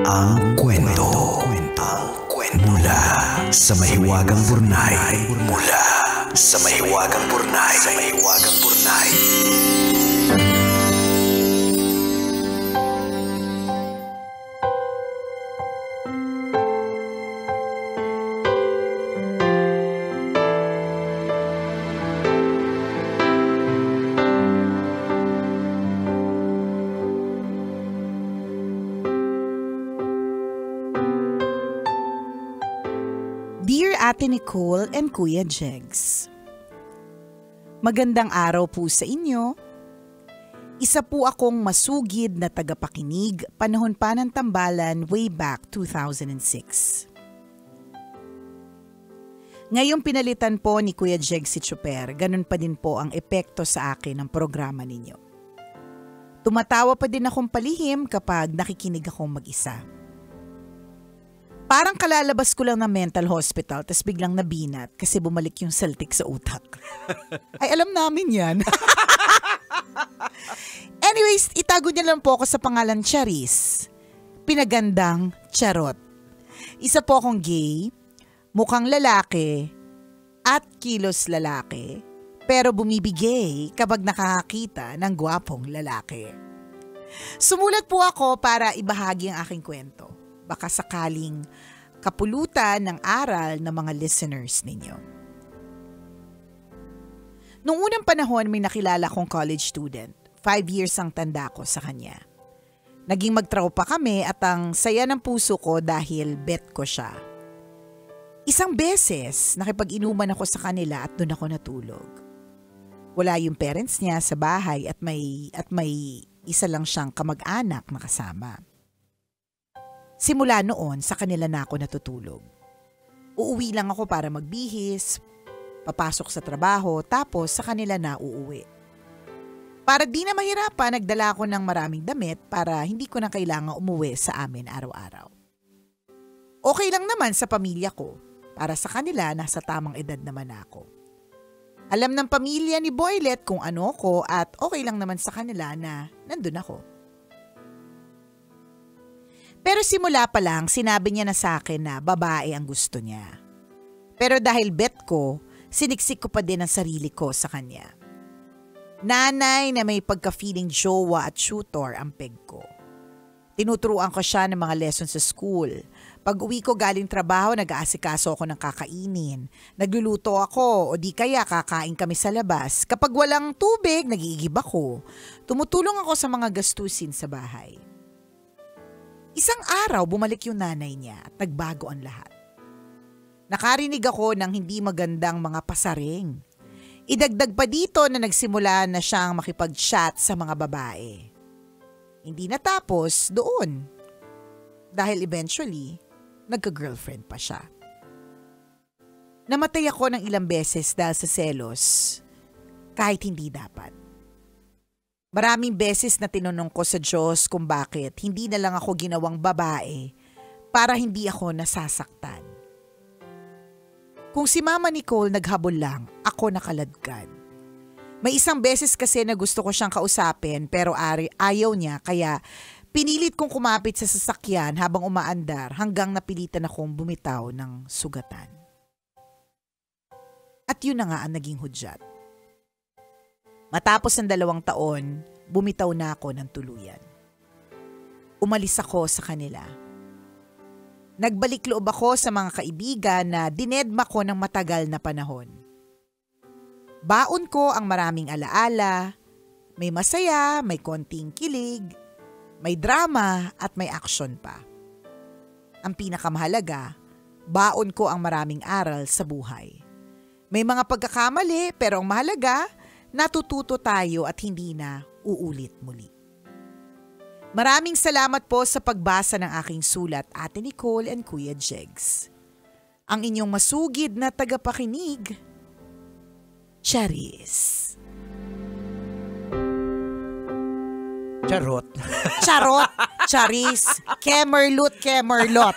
Ang kwento. Mula sa mahiwagang Burnay. Mula sa mahiwagang Burnay. Dear Ate Nicole and Kuya Jegs, magandang araw po sa inyo. Isa po akong masugid na tagapakinig panahon pa ng tambalan way back 2006. Ngayong pinalitan po ni Kuya Jegs si Chuper, ganun pa din po ang epekto sa akin ng programa ninyo. Tumatawa pa din akong palihim kapag nakikinig akong mag-isa. Parang kalalabas ko lang ng mental hospital tas biglang nabinat kasi bumalik yung saltik sa utak. Ay, alam namin yan. Anyways, itago niya lang po ako sa pangalan Charis. Pinagandang Charot. Isa po akong gay, mukhang lalaki, at kilos lalaki, pero bumibigay kapag nakakakita ng gwapong lalaki. Sumulat po ako para ibahagi ang aking kwento. Baka sakaling kapulutan ng aral ng mga listeners ninyo. Noong unang panahon may nakilala kong college student. 5 years ang tanda ko sa kanya. Naging magtropa kami at ang saya ng puso ko dahil bet ko siya. Isang beses nakipag-inuman ako sa kanila at doon ako natulog. Wala yung parents niya sa bahay at may isa lang siyang kamag-anak na kasama. Simula noon, sa kanila na ako natutulog. Uuwi lang ako para magbihis, papasok sa trabaho, tapos sa kanila na uuwi. Para di na mahirapan, nagdala ako ng maraming damit para hindi ko na kailangang umuwi sa amin araw-araw. Okay lang naman sa pamilya ko. Para sa kanila, nasa tamang edad naman ako. Alam ng pamilya ni Boylet kung ano ko at okay lang naman sa kanila na nandun ako. Pero simula pa lang, sinabi niya na sa akin na babae ang gusto niya. Pero dahil bet ko, siniksik ko pa din ang sarili ko sa kanya. Nanay na may pagka-feeling jowa at tutor ang peg ko. Tinuturuan ko siya ng mga lessons sa school. Pag uwi ko galing trabaho, nag-aasikaso ako ng kakainin. Nagluluto ako o di kaya kakain kami sa labas. Kapag walang tubig, nag-iigib ako. Tumutulong ako sa mga gastusin sa bahay. Isang araw, bumalik yung nanay niya at nagbago ang lahat. Nakarinig ako ng hindi magandang mga pasaring. Idagdag pa dito na nagsimula na siyang makipag-chat sa mga babae. Hindi natapos doon. Dahil eventually, nagka-girlfriend pa siya. Namatay ako ng ilang beses dahil sa selos, kahit hindi dapat. Maraming beses na tinanong ko sa Diyos kung bakit hindi na lang ako ginawang babae para hindi ako nasasaktan. Kung si Mama Nicole naghabol lang, ako nakaladkad. May isang beses kasi na gusto ko siyang kausapin pero ayaw niya kaya pinilit kong kumapit sa sasakyan habang umaandar hanggang napilitan akong bumitaw ng sugatan. At yun na nga ang naging hudyat. Matapos ng 2 taon, bumitaw na ako ng tuluyan. Umalis ako sa kanila. Nagbalik loob ako sa mga kaibigan na dinedma ko ng matagal na panahon. Baon ko ang maraming alaala, may masaya, may konting kilig, may drama at may aksyon pa. Ang pinakamahalaga, baon ko ang maraming aral sa buhay. May mga pagkakamali pero ang mahalaga, natututo tayo at hindi na uulit muli. Maraming salamat po sa pagbasa ng aking sulat, Ate Nicole and Kuya Jegs. Ang inyong masugid na tagapakinig, Charis. Charot. Charot, Charis, Kemerlut, Kemerlot.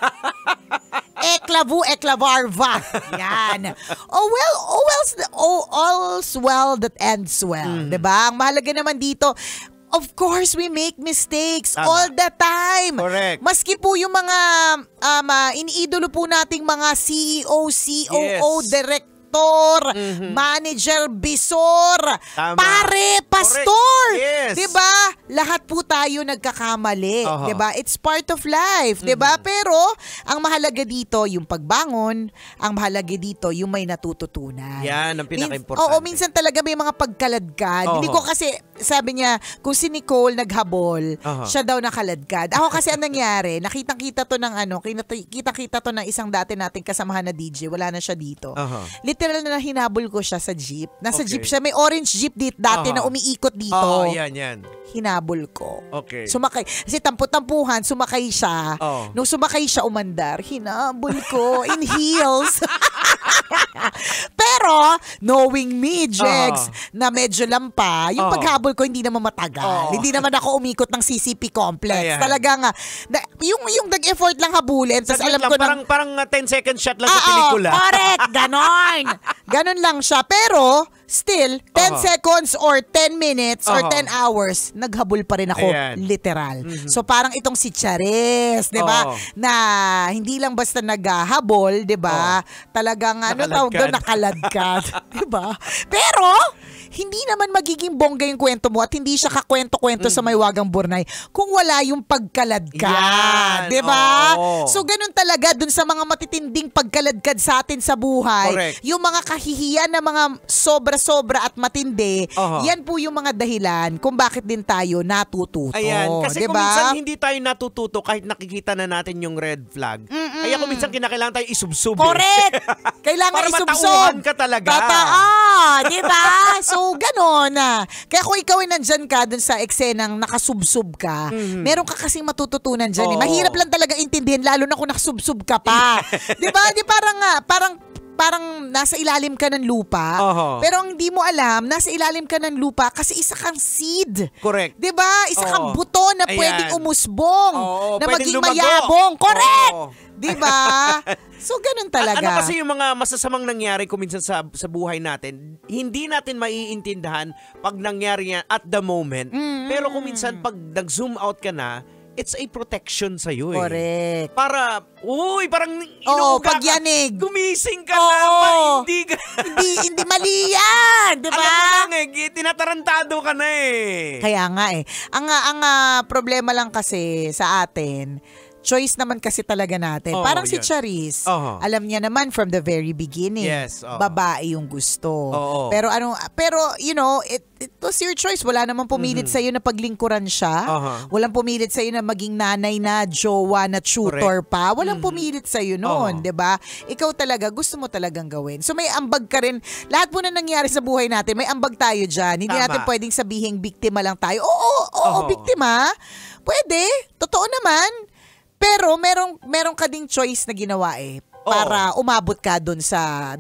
Eklavarva. Yan. All's well that ends well. Diba? Ang mahalaga naman dito, Of course, we make mistakes Tama. all the time. Correct. Maski po yung mga iniidolo po nating mga CEO, COO, Yes. director, manager, bisor, Tama. pare, pastor. Yes. 'Di ba? Lahat po tayo nagkakamali, Aha. 'di ba? It's part of life, 'di ba? Pero ang mahalaga dito yung pagbangon, ang mahalaga dito yung may natututunan. Yan ang pinaka-importante. Oo, minsan talaga may mga pagkaladkad. Oho. Hindi ko kasi, sabi niya, kung si Nicole naghabol, Aha. siya daw nakaladkad. Ako kasi ang nangyari, nakitang-kita to ng kita-kita to ng isang dati nating kasamahan na DJ, wala na siya dito. Aha. Literal na hinabol ko siya sa jeep. Nasa Okay. jeep siya, may orange jeep dati Aha. na umiikot dito. Oo, yan. Hinabol ko. Okay. Sumakay. Kasi tampu-tampuhan, sumakay siya. Oh. Nung sumakay siya umandar, hinabol ko in heels. Pero, knowing me, Jex, na medyo lampa, yung paghabol ko hindi naman matagal. Hindi naman ako umikot ng CCP complex. Ayan. Talagang, yung nag-effort lang habulin, tapos alam ko parang 10 second shot lang sa pelikula. Correct, ganon. Ganon lang siya. Pero, still, 10 seconds or 10 minutes or 10 hours, naghabol pa rin ako, Ayan. literal. So, parang itong si Charis, di ba? Na hindi lang basta naghahabol, di ba? Talagang, ano tawag doon, nakaladkad. Di ba? Pero, hindi naman magiging bongga yung kwento mo at hindi siya kakwento-kwento sa Maywagang Burnay kung wala yung pagkaladkad. Yan. Di ba? Oo. So, ganun talaga dun sa mga matitinding pagkaladkad sa atin sa buhay. Correct. Yung mga kahihiyan na mga sobra-sobra at matindi, yan po yung mga dahilan kung bakit din tayo natututo. Ayan, kasi kung diba? minsan hindi tayo natututo kahit nakikita na natin yung red flag. Kaya kung minsan kinakailangan tayo isubsob. Correct! Kailangan Para isubsob. matauhan ka talaga. Di ba? So, ganon na. Kaya kung ikaw ay nandyan ka dun sa eksenang nakasubsob ka, meron ka kasing matututunan dyan. Oo. Mahirap lang talaga intindihin, lalo na kung nakasubsob ka pa. Di ba? Di parang nasa ilalim ka ng lupa, pero ang hindi mo alam, nasa ilalim ka ng lupa kasi isa kang seed. Correct. 'Di ba? Isa kang buto na Ayan. pwedeng umusbong, na pwedeng maging lumago. mayabong. Correct. Oo. 'Di ba? So ganun talaga. Ano kasi yung mga masasamang nangyari kung minsan sa buhay natin, hindi natin maiintindihan pag nangyari yan at the moment. Pero kung minsan pag nag-zoom out ka na, it's a protection sa'yo eh. Correct. Para, parang inuuga pag yanig. Gumising ka na, hindi mali yan, di ba? Alam mo lang tinatarantado ka na eh. Kaya nga eh. Ang problema lang kasi sa atin, choice naman kasi talaga natin. Parang si Charis, alam niya naman from the very beginning, babae yung gusto. Pero you know, it was your choice. Wala namang pumilit sa'yo na paglingkuran siya. Walang pumilit sa'yo na maging nanay na, jowa na, tutor pa. Walang pumilit sa'yo noon, 'di ba? Ikaw talaga, gusto mo talagang gawin. So may ambag ka rin. Lahat po na nangyari sa buhay natin, may ambag tayo dyan. Hindi natin pwedeng sabihing biktima lang tayo. Oo, biktima. Pwede. Totoo naman. Pero meron ka ding choice na ginawa para umabot ka dun sa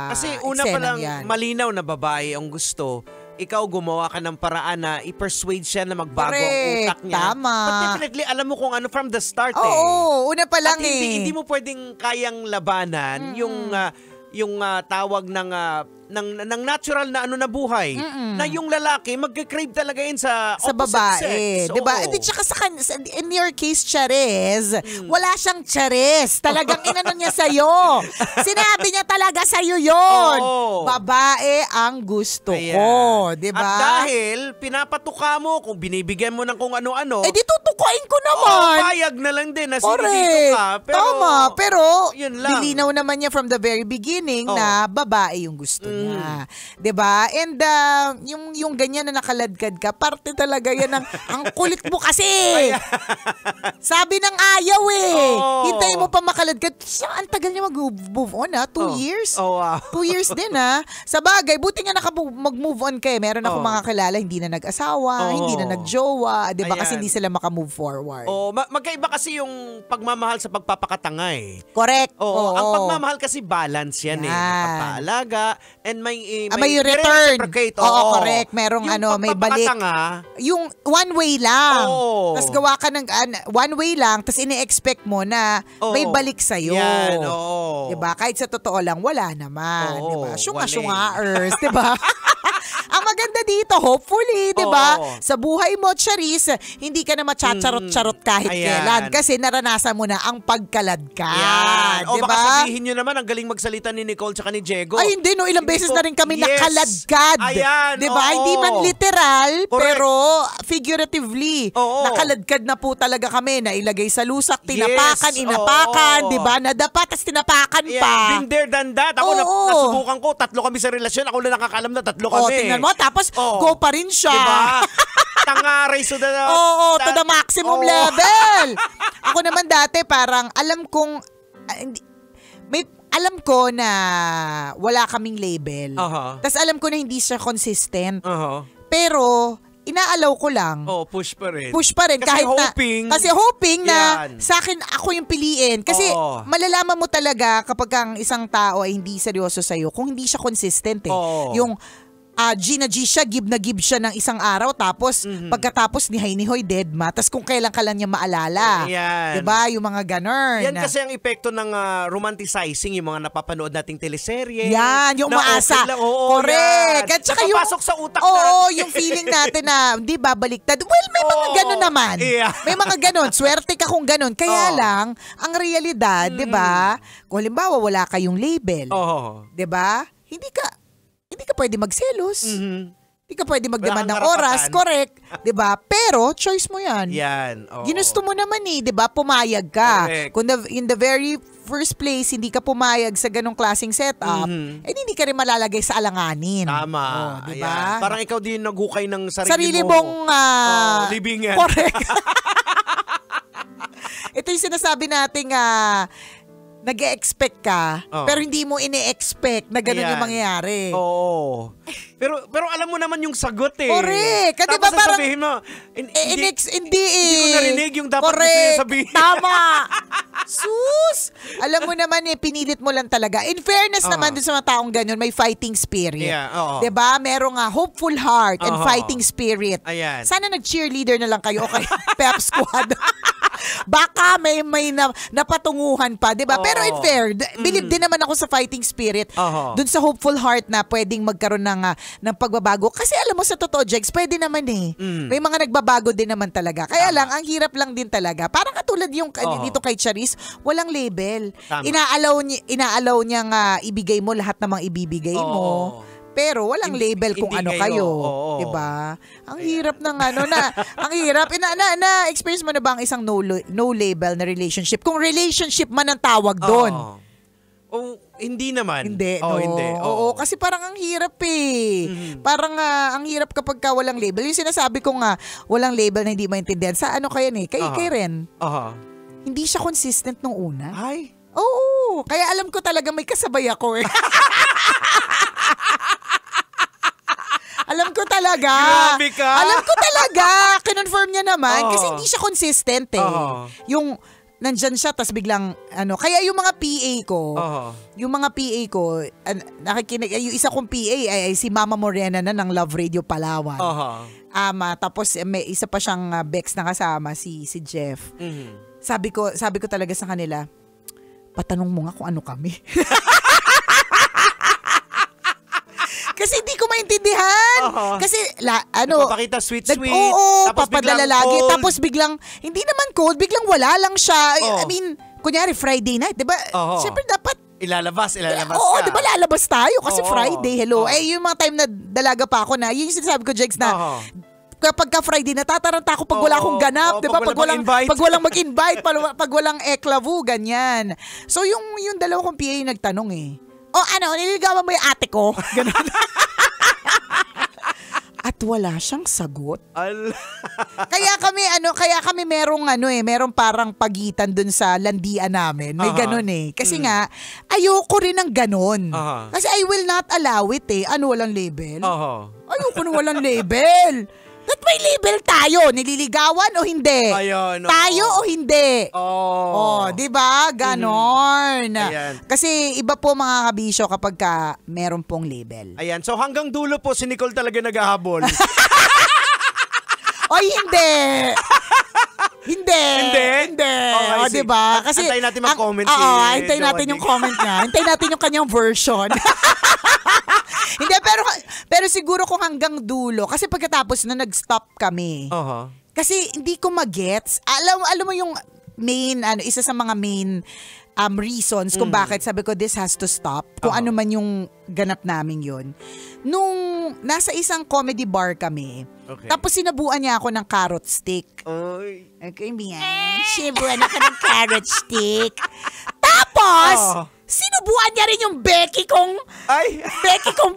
kasi una pa lang yan. malinaw na babae ang gusto. Ikaw gumawa ka ng paraan na i-persuade siya na magbago ang Correct, utak niya. tama. But definitely alam mo kung ano from the start Oo, una pa lang At hindi mo pwedeng kayang labanan yung tawag ng natural na ano na buhay na yung lalaki magka-crave talaga yun sa opposite babae, sex. 'di ba? Oo. At saka in your case, Charis, wala siyang Charis. Talagang inano niya sa sinabi niya talaga sa 'yon. Babae ang gusto ko, 'di ba? At dahil pinapatuka mo kung binibigyan mo ng kung ano-ano. Di tutukuin ko naman. Payag na lang din na Correct. dito ka. Pero, tama, pero yun lang. nilinaw naman niya from the very beginning na babae yung gusto niya. 'Di ba? And yung ganyan na nakaladkad ka, parte talaga yan ng ang kulit mo kasi. Sabi ng ayaw Hintayin mo pa makaladkad. Ang tagal niya mag-move on 2 years. 2 years din Sa bagay, buti nga mag-move on kayo. Meron ako mga kilala hindi na nag-asawa, hindi na nag-jowa, 'di ba? Kasi hindi sila maka-move forward. Magkaiba kasi yung pagmamahal sa pagpapakatanga Correct. Ang pagmamahal kasi balance yan pagpaalaga and may return. reciprocate. Correct. Merong may balik. Yung one way lang. Tapos gawa ka ng one way lang, tapos ini-expect mo na may balik sa'yo. Yan, Diba? Kahit sa totoo lang, wala naman. Diba? Wale. Syunga-syungaers. Diba? ang maganda dito, hopefully, di ba? Oo. Sa buhay mo, Charis, hindi ka na matcharot-charot kahit Ayan. kailan. Kasi naranasan mo na ang pagkaladkad. Yan. O Di baka ba? sabihin nyo naman, ang galing magsalita ni Nicole tsaka ni Diego. Ay, hindi, no. Ilang Hindi beses po- na rin kami Yes. nakaladkad. Ayan, Di ba? oo. Hindi man literal, Correct. pero figuratively. Oo. Nakaladkad na po talaga kami. Nailagay sa lusak, Yes, tinapakan, inapakan, oo. di ba? Nadapa, tas tinapakan Yeah, pa. been there, done that. Ako, Oo. nasubukan ko, 3 kami sa relasyon. Ako na nakakaalam na 3 kami. O, tingnan mo. Tapos, Oo. go pa rin siya. Diba? Tangaray so Oo, to the maximum Oo. level. Ako naman dati parang alam kong alam ko na wala kaming label. Aha. Tapos alam ko na hindi siya consistent. Aha. Pero inaalaw ko lang. Oh, push pa rin. Push pa rin Kasi kahit hoping, na kasi hoping na yan. sa akin ako yung piliin kasi Oo. malalaman mo talaga kapag ang isang tao ay hindi seryoso sa kung hindi siya consistent eh. Oo. Yung G na G siya, give na give siya ng isang araw tapos pagkatapos ni Nihoy deadma tapos kung kailan ka lang niya maalala. Yan. 'Di ba? Yung mga ganun. Yan kasi ang epekto ng romanticizing, yung mga napapanood nating teleserye. Yan, yung na maasa. okay lang. Oo, correct. yan. At saka yung napapasok sa utak oo, natin. yung feeling natin na hindi babaliktad. Well, may mga Oo. ganun naman. Yeah. May mga ganun. Swerte ka kung ganun. Kaya Oo. lang, ang realidad, 'di ba? Kung halimbawa wala kayong label, Oo. 'di ba? Hindi ka pwede magselos. Hindi ka pwede magdemand Wala ng kang oras, karapatan. correct? 'Di ba? Pero choice mo 'yan. Yan. Oo. Ginusto mo naman 'di ba? Pumayag ka. Correct. Kung in the very first place hindi ka pumayag sa ganong klaseng setup, hindi ka rin malalagay sa alanganin. Tama. Oh, 'di Ayan. ba? Parang ikaw din naghukay ng sarili mo. mong libingan. correct. Ito yung sinasabi nating nag-e-expect ka, Oh. pero hindi mo ini-expect na ganun Ayan. yung mangyayari. Oo. Pero alam mo naman yung sagot eh. Correct. Kasi Tapos diba parang- sasabihin mo, Hindi ko narinig yung dapat gusto correct. niya sabihin. Tama. Sus! Alam mo naman pinilit mo lang talaga. In fairness Oo. naman dun sa mga taong ganyan, may fighting spirit. Yeah, oo. 'Di ba? Merong hopeful heart and Oo. fighting spirit. Ayan. Sana nag-cheerleader na lang kayo o kay pep squad. Baka may napatunguhan pa, 'di ba? Oo. Pero in fair, believe din naman ako sa fighting spirit. Oo. Dun sa hopeful heart na pwedeng magkaroon ng pagbabago. Kasi alam mo sa totoo, Jex, pwede naman eh. May mga nagbabago din naman talaga. Kaya lang, ang hirap lang din talaga. Parang katulad yung dito kay Charis, walang label. Tama. Inaalaw niyang ibigay mo lahat ng mga ibibigay mo. Oo. Pero walang label kung hindi ano kayo. kayo, Oo. 'di ba? Ang hirap ng ang hirap. Na experience mo na ba ang isang no label na relationship? Kung relationship man ang tawag doon. Oo. Oh, hindi naman. Hindi, Oh, no. hindi. Oo, kasi parang ang hirap eh. Parang ang hirap kapag ka walang label. Yung sinasabi ko nga, walang label na hindi maintindihan. Sa ano kaya eh? Kay Ren, Aha. hindi siya consistent nung una. Ay. Oo, kaya alam ko talaga may kasabay ako eh. Alam ko talaga. Grabe ka. Alam ko talaga. Kinonfirm niya naman. Oo. Kasi hindi siya consistent eh. Oo. Yung nandyan siya, tas biglang, kaya yung mga PA ko, nakikinig, yung isa kong PA ay si Mama Morena na ng Love Radio Palawan. Aha. Tapos may isa pa siyang Bex na kasama, si Jeff. Mhm. Sabi ko talaga sa kanila, patanong mo nga kung ano kami. Kasi hindi ko maintindihan. Kasi Papakita sweet. Oo, Tapos papadala biglang lagi. cold. Tapos biglang, hindi naman cold, biglang wala lang siya. Oo. I mean, kunyari Friday night, di ba? Oo. Siyempre dapat, Ilalabas oo, ka. di ba lalabas tayo? Kasi Oo. Friday, hello. Oo. Yung mga time na dalaga pa ako na, yun yung sinasabi ko, Jex, na Oo. kapag ka Friday, natataranta ako pag wala Oo. akong ganap, Oo, di ba? pag Pag walang mag-invite. pag walang mag-invite, pag walang eklavu, ganyan. So, yung dalawa kong PA nagtanong eh, nililigawan mo yung ate ko? Ganun. At wala siyang sagot. Kaya kami merong parang pagitan dun sa landian namin. May ganun eh. Kasi nga, ayoko rin ng ganun. Kasi I will not allow it eh. Walang label? Ayoko nang walang label. That may label tayo. Nililigawan o hindi? Ayun, oo. Tayo o hindi? Oh. Di ba? Ganon. Ayan. Kasi iba po mga kabisyo kapag ka meron pong label. Ayan. So hanggang dulo po si Nicole talaga naghahabol. Oy, hindi. Hindi. Okay, O, di ba? Kasi antayin natin mag-comment si antayin natin Joanie. yung comment niya. Antayin natin yung kanyang version. Hindi, pero siguro kung hanggang dulo. Kasi pagkatapos na nag-stop kami. Kasi hindi ko magets. Alam mo yung isa sa mga main reasons kung bakit sabi ko this has to stop. Kung ano man yung ganap namin yun. Nung nasa isang comedy bar kami, tapos sinabuan niya ako ng carrot stick. Okay, sinabuan ako ng carrot stick. Tapos, sinubuan niya rin yung Becky kong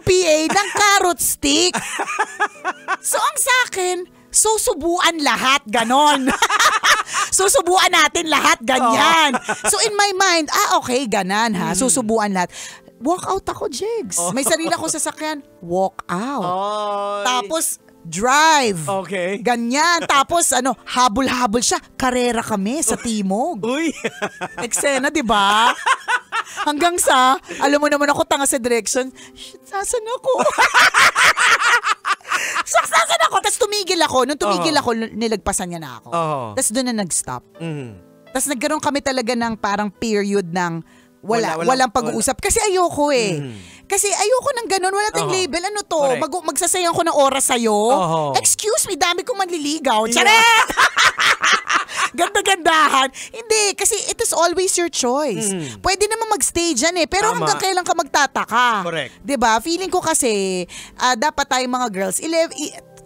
PA ng carrot stick. So, ang sa akin, susubuan lahat, ganon. Susubuan natin lahat, ganyan. So, in my mind, okay, ganan ha, susubuan lahat. Walk out ako, Jigs. May sarili akong sasakyan. Walk out. Tapos, drive. Okay. Ganyan. Tapos, habol-habol siya. Karera kami sa Timog. Uy. Eksena, di ba? Hanggang sa, alam mo naman ako, tanga sa direction. Shit, sasan ako? Saksasan ako. Tapos tumigil ako. Nung tumigil ako, nilagpasan niya na ako. Tapos doon na nag-stop. Tapos nagkaroon kami talaga ng parang period ng walang pag-uusap. Kasi ayoko Kasi ayoko ng ganun. Wala tayong label. Ano to? Magsasayang ko ng oras sa'yo? Excuse me, dami kong manliligaw. Charet! Ganda-gandahan. Hindi, kasi it is always your choice. Pwede naman mag-stay dyan Pero hanggang kailan ka magtataka. Correct. Diba? Feeling ko kasi, dapat tayong mga girls,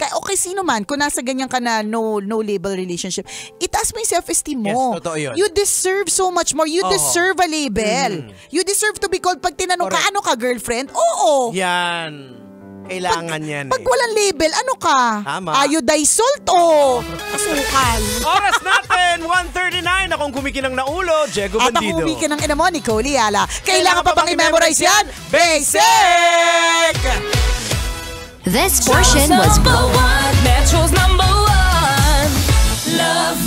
okay, sino man, kung nasa ganyan ka na no label relationship, itaas mo yung self-esteem mo. Yes, totoo yun. You deserve so much more. You deserve a label. You deserve to be called. Pag tinanong ka, ano ka, girlfriend? Oo. Yan. Kailangan yan Pag walang label, ano ka? Tama. Iodized salt o asukal? Oras natin, 1:39. Akong kumikinang na ulo, Diego At Bandido. ako umikin ng ina mo, Nicole Ayala. Kailangan pa bang i-memorize yan? Basic! This portion was Metro's number one. Love